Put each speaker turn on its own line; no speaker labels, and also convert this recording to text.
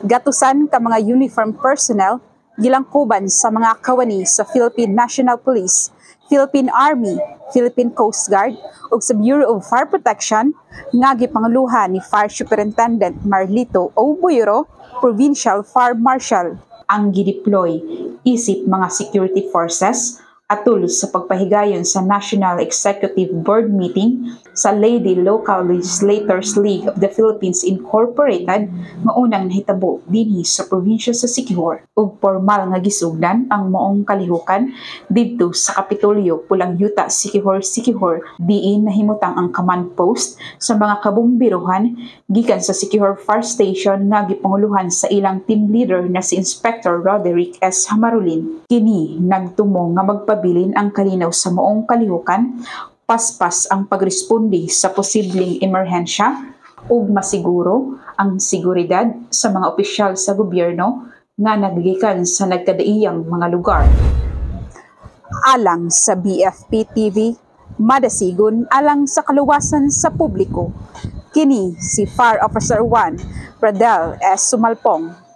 Gatusan ka mga uniform personnel gilangkuban sa mga kawani sa Philippine National Police, Philippine Army, Philippine Coast Guard ug sa Bureau of Fire Protection nga gipangluhan ni Fire Superintendent Marlito O. Buyero, Provincial Fire Marshal. Ang gideploy isip mga security forces atul sa pagpahigayon sa National Executive Board meeting sa Lady Local Legislators League of the Philippines Incorporated nga unang nahitabo dinhi sa probinsya sa Siquijor ug formal nga gisugdan ang maong kalihukan didto sa Kapitolyo Pulang Yuta, Siquijor diin nahimutang ang command post sa mga kabumbiruhan gikan sa Siquijor Fire Station nga gipanguluhan sa ilang team leader na si Inspector Roderick S. Hamarulin. Kini nagtumong nga magpabilin ang kalinaw sa maong kalihukan, paspas ang pagresponde sa posibleng emerhensya ug masiguro ang seguridad sa mga opisyal sa gobyerno nga nagikan sa nagkadaiyang mga lugar. Alang sa BFP TV, madasigon alang sa kaluwasan sa publiko. Kini si Fire Officer 1, Pradel S. Sumalpong.